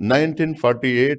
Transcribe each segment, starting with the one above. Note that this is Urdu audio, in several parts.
1948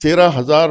13,000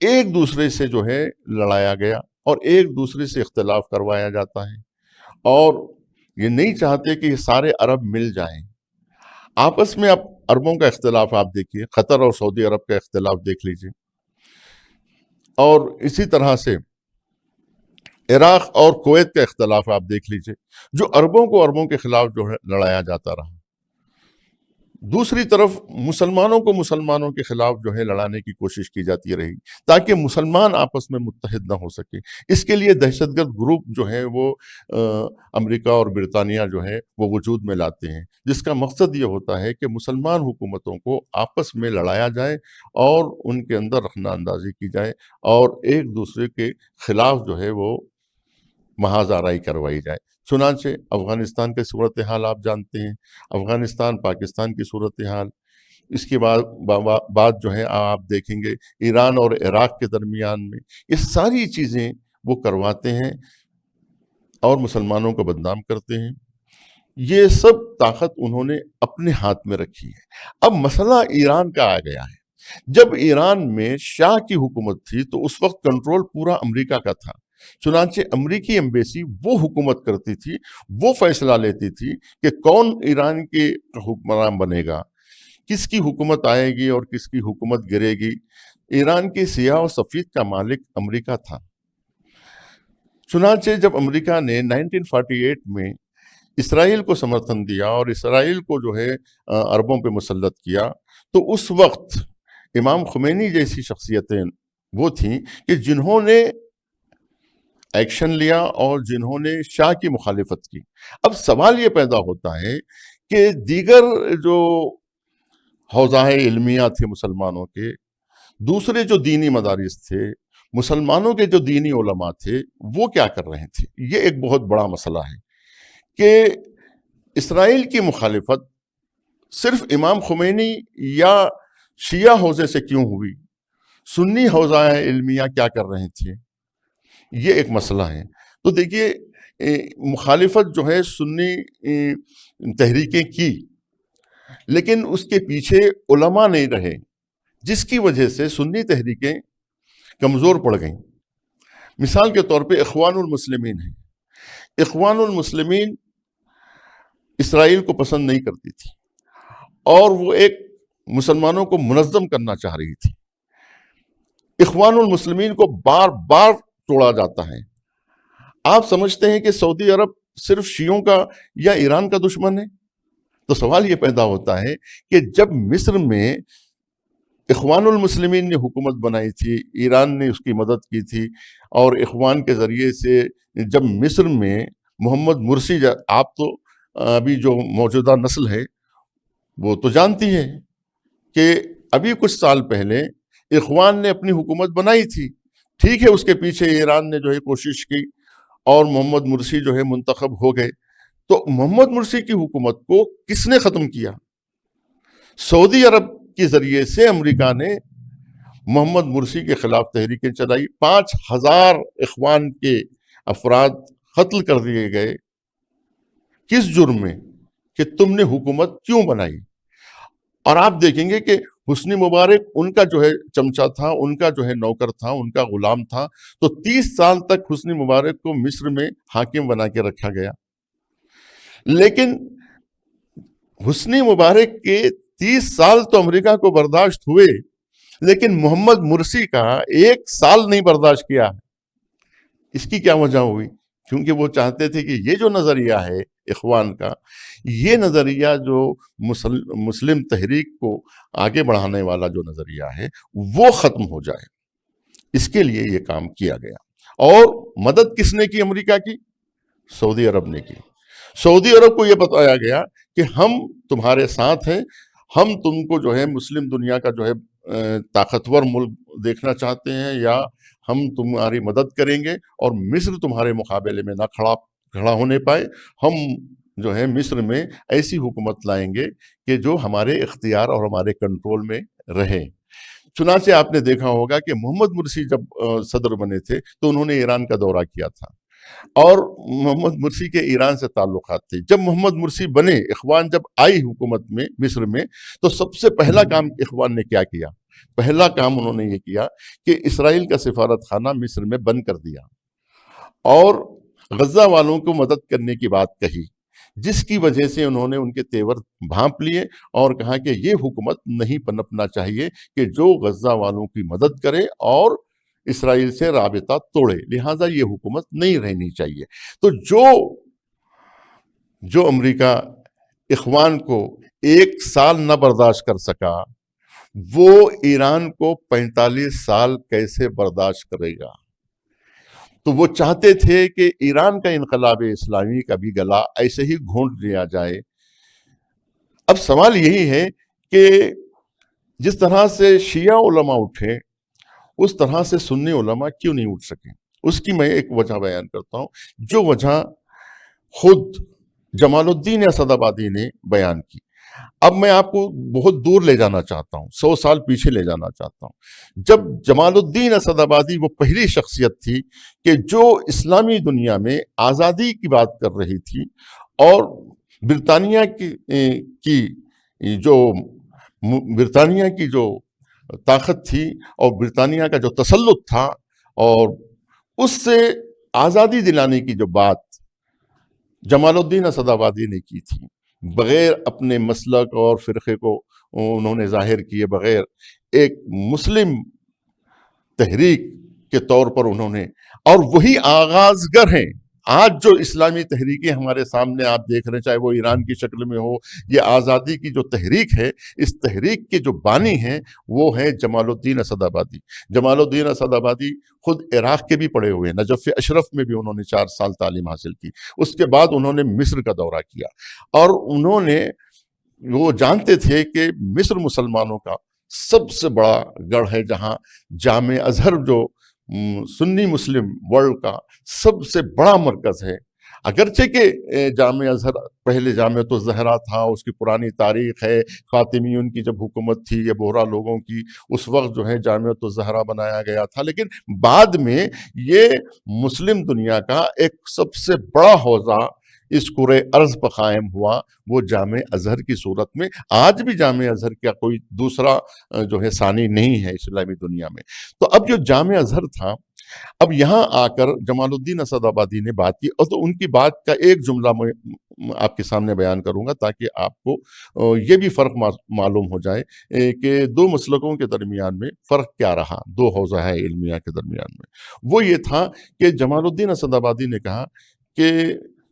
ایک دوسرے سے جو ہے لڑایا گیا اور ایک دوسرے سے اختلاف کروایا جاتا ہے، اور یہ نہیں چاہتے کہ یہ سارے عرب مل جائیں آپس میں۔ اب عربوں کا اختلاف آپ دیکھیے، قطر اور سعودی عرب کا اختلاف دیکھ لیجیے، اور اسی طرح سے عراق اور کویت کا اختلاف آپ دیکھ لیجیے، جو عربوں کو عربوں کے خلاف جو ہے لڑایا جاتا رہا۔ دوسری طرف مسلمانوں کو مسلمانوں کے خلاف جو ہے لڑانے کی کوشش کی جاتی رہی، تاکہ مسلمان آپس میں متحد نہ ہو سکے۔ اس کے لیے دہشت گرد گروپ جو ہے وہ امریکہ اور برطانیہ جو ہے وہ وجود میں لاتے ہیں، جس کا مقصد یہ ہوتا ہے کہ مسلمان حکومتوں کو آپس میں لڑایا جائے اور ان کے اندر رخنہ اندازی کی جائے، اور ایک دوسرے کے خلاف جو ہے وہ محاذ آرائی کروائی جائے۔ چنانچہ افغانستان کی صورتحال آپ جانتے ہیں، افغانستان پاکستان کی صورتحال، اس کے بعد جو ہے آپ دیکھیں گے ایران اور عراق کے درمیان میں یہ ساری چیزیں وہ کرواتے ہیں اور مسلمانوں کو بدنام کرتے ہیں۔ یہ سب طاقت انہوں نے اپنے ہاتھ میں رکھی ہے۔ اب مسئلہ ایران کا آ گیا ہے۔ جب ایران میں شاہ کی حکومت تھی تو اس وقت کنٹرول پورا امریکہ کا تھا، چنانچہ امریکی ایمبیسی وہ حکومت کرتی تھی، وہ فیصلہ لیتی تھی کہ کون ایران کے حکمران بنے گا، کس کی حکومت آئے گی اور کس کی حکومت گرے گی۔ ایران کے سیاہ و سفید کا مالک امریکہ تھا۔ چنانچہ جب امریکہ نے 1948 میں اسرائیل کو سمرتھن دیا اور اسرائیل کو جو ہے عربوں پہ مسلط کیا، تو اس وقت امام خمینی جیسی شخصیتیں وہ تھیں کہ جنہوں نے ایکشن لیا اور جنہوں نے شاہ کی مخالفت کی۔ اب سوال یہ پیدا ہوتا ہے کہ دیگر جو حوزہ علمیہ تھے مسلمانوں کے، دوسرے جو دینی مدارس تھے، مسلمانوں کے جو دینی علماء تھے، وہ کیا کر رہے تھے؟ یہ ایک بہت بڑا مسئلہ ہے کہ اسرائیل کی مخالفت صرف امام خمینی یا شیعہ حوزے سے کیوں ہوئی؟ سنی حوزہ علمیہ کیا کر رہے تھے؟ یہ ایک مسئلہ ہے۔ تو دیکھیے مخالفت جو ہے سنی تحریکیں کی، لیکن اس کے پیچھے علماء نہیں رہے، جس کی وجہ سے سنی تحریکیں کمزور پڑ گئیں۔ مثال کے طور پہ اخوان المسلمین ہے۔ اخوان المسلمین اسرائیل کو پسند نہیں کرتی تھی اور وہ ایک مسلمانوں کو منظم کرنا چاہ رہی تھی۔ اخوان المسلمین کو بار بار توڑا جاتا ہے۔ آپ سمجھتے ہیں کہ سعودی عرب صرف شیعوں کا یا ایران کا دشمن ہے؟ تو سوال یہ پیدا ہوتا ہے کہ جب مصر میں اخوان المسلمین نے حکومت بنائی تھی، ایران نے اس کی مدد کی تھی، اور اخوان کے ذریعے سے جب مصر میں محمد مرسی، آپ تو ابھی جو موجودہ نسل ہے وہ تو جانتی ہے کہ ابھی کچھ سال پہلے اخوان نے اپنی حکومت بنائی تھی، ٹھیک ہے، اس کے پیچھے ایران نے جو ہے کوشش کی اور محمد مرسی جو ہے منتخب ہو گئے۔ تو محمد مرسی کی حکومت کو کس نے ختم کیا؟ سعودی عرب کے ذریعے سے امریکہ نے محمد مرسی کے خلاف تحریکیں چلائی، 5000 اخوان کے افراد قتل کر دیے گئے۔ کس جرم میں؟ کہ تم نے حکومت کیوں بنائی؟ اور آپ دیکھیں گے کہ حسنی مبارک ان کا جو ہے چمچہ تھا، ان کا جو ہے نوکر تھا، ان کا غلام تھا، تو 30 سال تک حسنی مبارک کو مصر میں حاکم بنا کے رکھا گیا۔ لیکن حسنی مبارک کے 30 سال تو امریکہ کو برداشت ہوئے، لیکن محمد مرسی کا 1 سال نہیں برداشت کیا۔ اس کی کیا وجہ ہوئی؟ کیونکہ وہ چاہتے تھے کہ یہ جو نظریہ ہے اخوان کا، یہ نظریہ جو مسلم تحریک کو آگے بڑھانے والا جو نظریہ ہے وہ ختم ہو جائے۔ اس کے لیے یہ کام کیا گیا۔ اور مدد کس نے کی امریکہ کی؟ سعودی عرب نے کی۔ سعودی عرب کو یہ بتایا گیا کہ ہم تمہارے ساتھ ہیں، ہم تم کو جو ہے مسلم دنیا کا جو ہے طاقتور ملک دیکھنا چاہتے ہیں، یا ہم تمہاری مدد کریں گے، اور مصر تمہارے مقابلے میں نہ کھڑا ہونے پائے۔ ہم جو ہے مصر میں ایسی حکومت لائیں گے کہ جو ہمارے اختیار اور ہمارے کنٹرول میں رہے۔ چنانچہ آپ نے دیکھا ہوگا کہ محمد مرسی جب صدر بنے تھے تو انہوں نے ایران کا دورہ کیا تھا، اور محمد مرسی کے ایران سے تعلقات تھے۔ جب محمد مرسی بنے، اخوان جب آئی حکومت میں مصر میں، تو سب سے پہلا کام اخوان نے کیا کیا پہلا کام انہوں نے یہ کیا کہ اسرائیل کا سفارت خانہ مصر میں بند کر دیا اور غزہ والوں کو مدد کرنے کی بات کہی، جس کی وجہ سے انہوں نے ان کے تیور بھانپ لیے اور کہا کہ یہ حکومت نہیں پنپنا چاہیے کہ جو غزہ والوں کی مدد کرے اور اسرائیل سے رابطہ توڑے، لہٰذا یہ حکومت نہیں رہنی چاہیے۔ تو جو امریکہ اخوان کو 1 سال نہ برداشت کر سکا، وہ ایران کو 45 سال کیسے برداشت کرے گا؟ تو وہ چاہتے تھے کہ ایران کا انقلاب اسلامی کا بھی گلا ایسے ہی گھونٹ لیا جائے۔ اب سوال یہی ہے کہ جس طرح سے شیعہ علماء اٹھے اس طرح سے سنی علماء کیوں نہیں اٹھ سکے؟ اس کی میں ایک وجہ بیان کرتا ہوں، جو وجہ خود جمال الدین اسد آبادی نے بیان کی۔ اب میں آپ کو بہت دور لے جانا چاہتا ہوں، 100 سال پیچھے لے جانا چاہتا ہوں، جب جمال الدین اسد آبادی وہ پہلی شخصیت تھی کہ جو اسلامی دنیا میں آزادی کی بات کر رہی تھی اور برطانیہ کی جو طاقت تھی اور برطانیہ کا جو تسلط تھا اور اس سے آزادی دلانے کی جو بات جمال الدین اسد آبادی نے کی تھی، بغیر اپنے مسلک اور فرقے کو انہوں نے ظاہر کیے بغیر ایک مسلم تحریک کے طور پر انہوں نے، اور وہی آغازگر ہیں آج جو اسلامی تحریکیں ہمارے سامنے آپ دیکھ رہے ہیں، چاہے وہ ایران کی شکل میں ہو، یہ آزادی کی جو تحریک ہے، اس تحریک کے جو بانی ہیں وہ ہیں جمال الدین اسد آبادی۔ جمال الدین اسد آبادی خود عراق کے بھی پڑھے ہوئے ہیں، نجف اشرف میں بھی انہوں نے 4 سال تعلیم حاصل کی، اس کے بعد انہوں نے مصر کا دورہ کیا اور وہ جانتے تھے کہ مصر مسلمانوں کا سب سے بڑا گڑھ ہے، جہاں جامع ازہر جو سنی مسلم ورلڈ کا سب سے بڑا مرکز ہے، اگرچہ کہ جامع ازہر پہلے جامعۃ الزہرا تھا، اس کی پرانی تاریخ ہے، فاطمیون کی جب حکومت تھی یا بہرا لوگوں کی، اس وقت جو ہے جامعۃ الزہرا بنایا گیا تھا، لیکن بعد میں یہ مسلم دنیا کا ایک سب سے بڑا حوزہ اس کرۂ ارض پر قائم ہوا، وہ جامع ازہر کی صورت میں۔ آج بھی جامع ازہر کا کوئی دوسرا جو ہے ثانی نہیں ہے اسلامی دنیا میں۔ تو اب جو جامع ازہر تھا، اب یہاں آ کر جمال الدین اسد آبادی نے بات کی، اور تو ان کی بات کا ایک جملہ میں آپ کے سامنے بیان کروں گا تاکہ آپ کو یہ بھی فرق معلوم ہو جائے کہ 2 مسلکوں کے درمیان میں فرق کیا رہا، 2 حوزہ علمیہ کے درمیان میں۔ وہ یہ تھا کہ جمال الدین اسد آبادی نے کہا کہ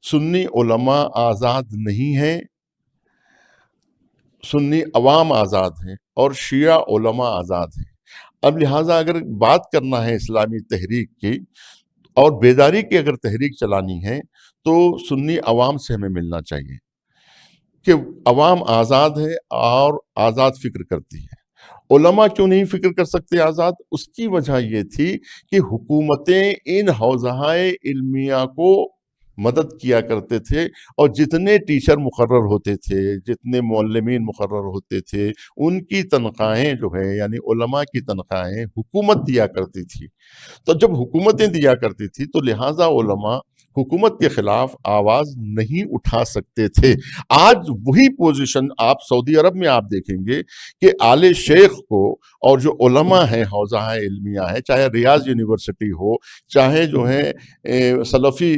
سنی علماء آزاد نہیں ہیں، سنی عوام آزاد ہیں اور شیعہ علماء آزاد ہیں۔ اب لہٰذا اگر بات کرنا ہے اسلامی تحریک کی اور بیداری کی اگر تحریک چلانی ہے تو سنی عوام سے ہمیں ملنا چاہیے کہ عوام آزاد ہے اور آزاد فکر کرتی ہے۔ علماء کیوں نہیں فکر کر سکتے آزاد؟ اس کی وجہ یہ تھی کہ حکومتیں ان حوزہ علمیہ کو مدد کیا کرتے تھے، اور جتنے ٹیچر مقرر ہوتے تھے، جتنے معلمین مقرر ہوتے تھے، ان کی تنخواہیں جو ہے یعنی علماء کی تنخواہیں حکومت دیا کرتی تھی۔ تو جب حکومتیں دیا کرتی تھی تو لہٰذا علماء حکومت کے خلاف آواز نہیں اٹھا سکتے تھے۔ آج وہی پوزیشن آپ سعودی عرب میں آپ دیکھیں گے کہ آل شیخ کو اور جو علماء ہیں حوزہ علمیہ ہے، چاہے ریاض یونیورسٹی ہو، چاہے جو ہے سلفی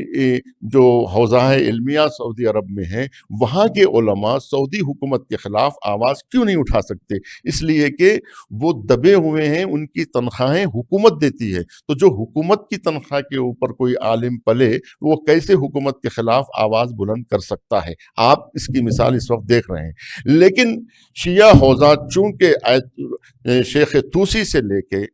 جو حوزہ علمیہ سعودی عرب میں ہیں، وہاں کے علماء سعودی حکومت کے خلاف آواز کیوں نہیں اٹھا سکتے؟ اس لیے کہ وہ دبے ہوئے ہیں، ان کی تنخواہیں حکومت دیتی ہے۔ تو جو حکومت کی تنخواہ کے اوپر کوئی عالم پلے، وہ کیسے حکومت کے خلاف آواز بلند کر سکتا ہے؟ آپ اس کی مثال اس وقت دیکھ رہے ہیں۔ لیکن شیعہ حوزہ چونکہ شیخ توسی سے لے کے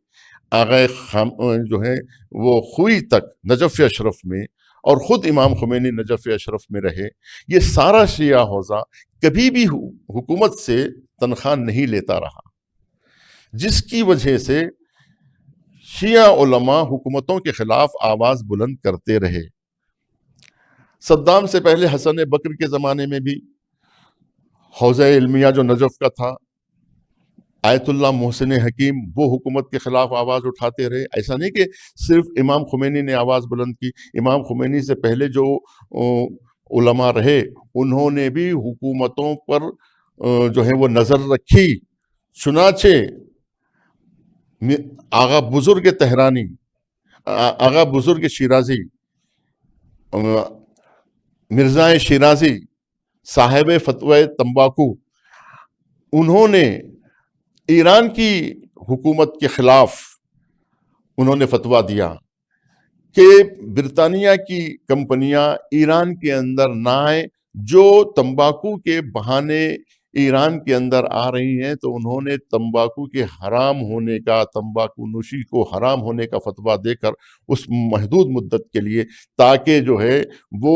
آغا جو ہے وہ خوئی تک نجف اشرف میں، اور خود امام خمینی نجف اشرف میں رہے، یہ سارا شیعہ حوزہ کبھی بھی حکومت سے تنخواہ نہیں لیتا رہا، جس کی وجہ سے شیعہ علماء حکومتوں کے خلاف آواز بلند کرتے رہے۔ صدام سے پہلے حسن بکر کے زمانے میں بھی حوزہ علمیہ جو نجف کا تھا، آیت اللہ محسن حکیم، وہ حکومت کے خلاف آواز اٹھاتے رہے۔ ایسا نہیں کہ صرف امام خمینی نے آواز بلند کی، امام خمینی سے پہلے جو علماء رہے انہوں نے بھی حکومتوں پر جو ہے وہ نظر رکھی۔ چنانچہ آغا بزرگ تہرانی، آغا بزرگ شیرازی، مرزا شیرازی صاحب فتوی تمباکو، انہوں نے ایران کی حکومت کے خلاف انہوں نے فتویٰ دیا کہ برطانیہ کی کمپنیاں ایران کے اندر نہ آئیں، جو تمباکو کے بہانے ایران کے اندر آ رہی ہیں، تو انہوں نے تمباکو کے حرام ہونے کا، تمباکو نوشی کو حرام ہونے کا فتویٰ دے کر اس محدود مدت کے لیے، تاکہ جو ہے وہ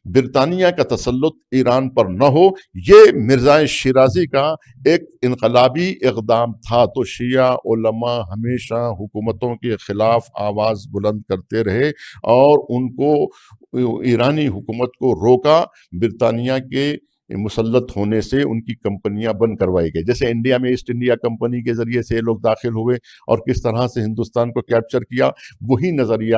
برطانیہ کا تسلط ایران پر نہ ہو، یہ مرزا شیرازی کا ایک انقلابی اقدام تھا۔ تو شیعہ علماء ہمیشہ حکومتوں کے خلاف آواز بلند کرتے رہے اور ان کو ایرانی حکومت کو روکا، برطانیہ کے مسلط ہونے سے ان کی کمپنیاں بند کروائی گئی۔ جیسے انڈیا میں ایسٹ انڈیا کمپنی کے ذریعے سے لوگ داخل ہوئے اور کس طرح سے ہندوستان کو کیپچر کیا، وہی نظریہ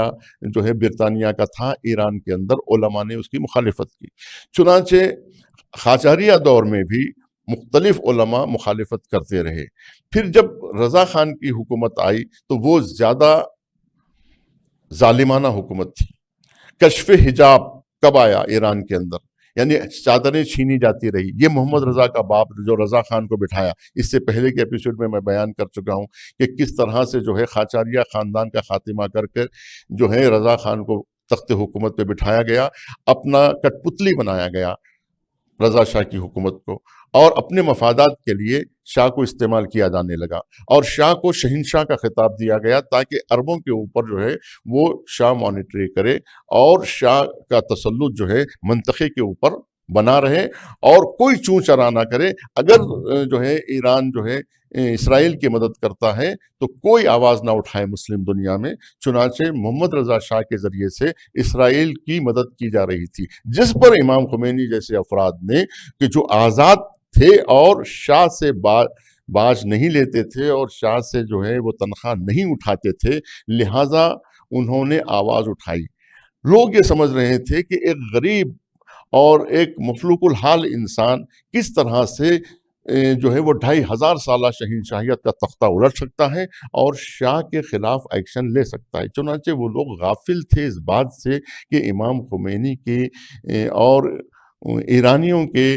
جو ہے برطانیہ کا تھا، ایران کے اندر علماء نے اس کی مخالفت کی۔ چنانچہ قاجاریہ دور میں بھی مختلف علماء مخالفت کرتے رہے۔ پھر جب رضا خان کی حکومت آئی تو وہ زیادہ ظالمانہ حکومت تھی۔ کشف حجاب کب آیا ایران کے اندر، یعنی چادریں چھینی جاتی رہی، یہ محمد رضا کا باپ جو رضا خان کو بٹھایا۔ اس سے پہلے کے ایپیسوڈ میں بیان کر چکا ہوں کہ کس طرح سے جو ہے قاجاریہ خاندان کا خاتمہ کر کے جو ہے رضا خان کو تخت حکومت پہ بٹھایا گیا، اپنا کٹ پتلی بنایا گیا رضا شاہ کی حکومت کو، اور اپنے مفادات کے لیے شاہ کو استعمال کیا جانے لگا، اور شاہ کو شہنشاہ کا خطاب دیا گیا تاکہ عربوں کے اوپر جو ہے وہ شاہ مانیٹری کرے اور شاہ کا تسلط جو ہے منطقے کے اوپر بنا رہے اور کوئی چون چرا نہ کرے۔ اگر جو ہے ایران جو ہے اسرائیل کی مدد کرتا ہے تو کوئی آواز نہ اٹھائے مسلم دنیا میں۔ چنانچہ محمد رضا شاہ کے ذریعے سے اسرائیل کی مدد کی جا رہی تھی، جس پر امام خمینی جیسے افراد نے کہ جو آزاد تھے اور شاہ سے باج نہیں لیتے تھے اور شاہ سے جو ہے وہ تنخواہ نہیں اٹھاتے تھے، لہٰذا انہوں نے آواز اٹھائی۔ لوگ یہ سمجھ رہے تھے کہ ایک غریب اور ایک مفلوق الحال انسان کس طرح سے جو ہے وہ 2500 سالہ شہنشاہیت کا تختہ الٹ سکتا ہے اور شاہ کے خلاف ایکشن لے سکتا ہے۔ چنانچہ وہ لوگ غافل تھے اس بات سے کہ امام خمینی کے اور ایرانیوں کے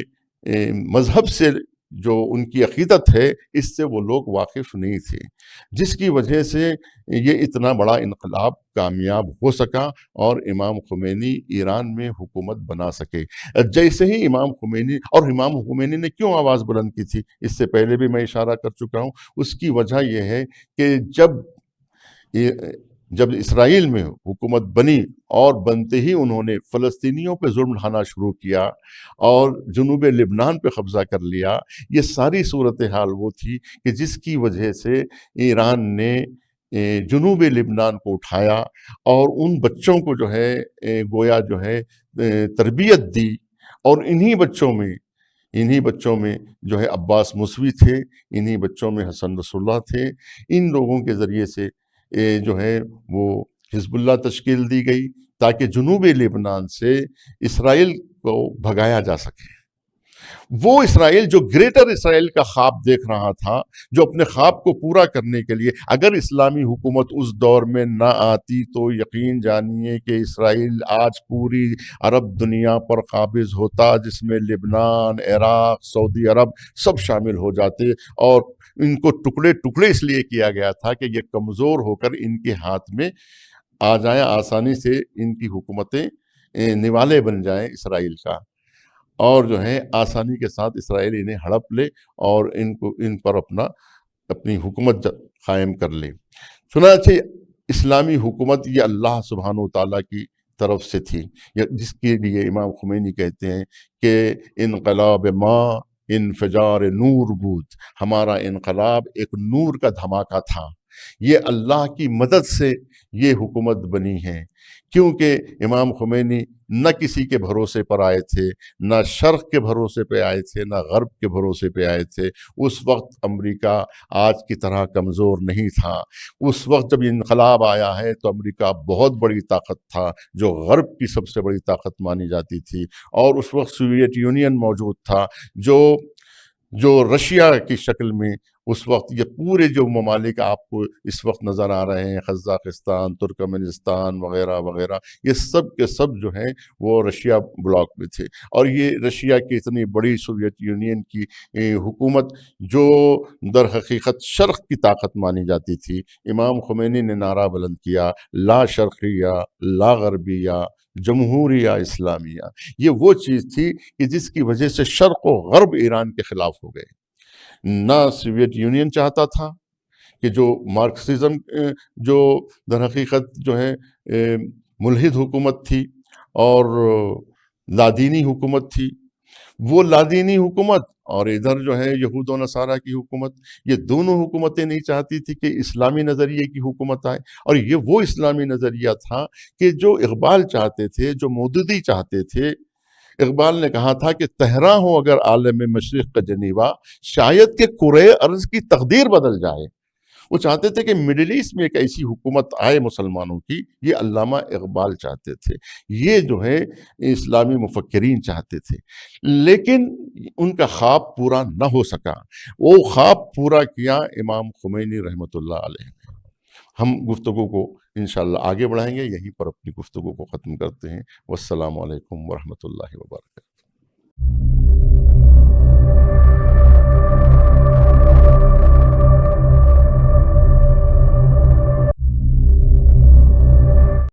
مذہب سے جو ان کی عقیدت ہے، اس سے وہ لوگ واقف نہیں تھے، جس کی وجہ سے یہ اتنا بڑا انقلاب کامیاب ہو سکا اور امام خمینی ایران میں حکومت بنا سکے۔ جیسے ہی امام خمینی نے کیوں آواز بلند کی تھی، اس سے پہلے بھی میں اشارہ کر چکا ہوں۔ اس کی وجہ یہ ہے کہ جب اسرائیل میں حکومت بنی اور بنتے ہی انہوں نے فلسطینیوں پہ ظلم ڈھانا شروع کیا اور جنوب لبنان پہ قبضہ کر لیا، یہ ساری صورتحال وہ تھی کہ جس کی وجہ سے ایران نے جنوب لبنان کو اٹھایا اور ان بچوں کو جو ہے گویا جو ہے تربیت دی، اور انہی بچوں میں جو ہے عباس موسوی تھے، انہی بچوں میں حسن رسول اللہ تھے۔ ان لوگوں کے ذریعے سے جو ہے وہ حزب اللہ تشکیل دی گئی تاکہ جنوب لبنان سے اسرائیل کو بھگایا جا سکے۔ وہ اسرائیل جو گریٹر اسرائیل کا خواب دیکھ رہا تھا، جو اپنے خواب کو پورا کرنے کے لیے اگر اسلامی حکومت اس دور میں نہ آتی تو یقین جانیے کہ اسرائیل آج پوری عرب دنیا پر قابض ہوتا، جس میں لبنان، عراق، سعودی عرب سب شامل ہو جاتے، اور ان کو ٹکڑے ٹکڑے اس لیے کیا گیا تھا کہ یہ کمزور ہو کر ان کے ہاتھ میں آ جائیں، آسانی سے ان کی حکومتیں نوالے بن جائیں اسرائیل کا، اور جو ہے آسانی کے ساتھ اسرائیل انہیں ہڑپ لے اور ان پر اپنی حکومت قائم کر لے۔ چنانچہ اسلامی حکومت یہ اللہ سبحانہ و تعالیٰ کی طرف سے تھی، جس کے لیے امام خمینی کہتے ہیں کہ انقلاب ما انفجار نور بود، ہمارا انقلاب ایک نور کا دھماکہ تھا۔ یہ اللہ کی مدد سے یہ حکومت بنی ہے، کیونکہ امام خمینی نہ کسی کے بھروسے پر آئے تھے، نہ شرق کے بھروسے پہ آئے تھے، نہ غرب کے بھروسے پہ آئے تھے۔ اس وقت امریکہ آج کی طرح کمزور نہیں تھا۔ اس وقت جب انقلاب آیا ہے تو امریکہ بہت بڑی طاقت تھا، جو غرب کی سب سے بڑی طاقت مانی جاتی تھی، اور اس وقت سوویت یونین موجود تھا جو رشیا کی شکل میں اس وقت یہ پورے جو ممالک آپ کو اس وقت نظر آ رہے ہیں، قزاقستان، ترکمنستان وغیرہ وغیرہ، یہ سب کے سب جو ہیں وہ رشیا بلاک میں تھے۔ اور یہ رشیا کی اتنی بڑی سوویت یونین کی حکومت جو در حقیقت شرق کی طاقت مانی جاتی تھی، امام خمینی نے نعرہ بلند کیا، لا شرقیہ لا غربیہ جمہوریہ اسلامیہ۔ یہ وہ چیز تھی کہ جس کی وجہ سے شرق و غرب ایران کے خلاف ہو گئے۔ نہ سوویت یونین چاہتا تھا کہ جو مارکسزم جو در حقیقت جو ہے ملحد حکومت تھی اور لادینی حکومت تھی، وہ لادینی حکومت اور ادھر جو ہے یہود و نصارہ کی حکومت، یہ دونوں حکومتیں نہیں چاہتی تھی کہ اسلامی نظریے کی حکومت آئے۔ اور یہ وہ اسلامی نظریہ تھا کہ جو اقبال چاہتے تھے، جو مودودی چاہتے تھے۔ اقبال نے کہا تھا کہ تہران ہو اگر عالم مشرق کا جنیوا، شاید کہ کرۂ ارض کی تقدیر بدل جائے۔ وہ چاہتے تھے کہ مڈل ایسٹ میں ایک ایسی حکومت آئے مسلمانوں کی، یہ علامہ اقبال چاہتے تھے، یہ جو ہے اسلامی مفکرین چاہتے تھے، لیکن ان کا خواب پورا نہ ہو سکا۔ وہ خواب پورا کیا امام خمینی رحمۃ اللہ علیہ نے۔ ہم گفتگو کو انشاءاللہ آگے بڑھائیں گے، یہیں پر اپنی گفتگو کو ختم کرتے ہیں۔ والسلام علیکم ورحمۃ اللہ وبرکاتہ۔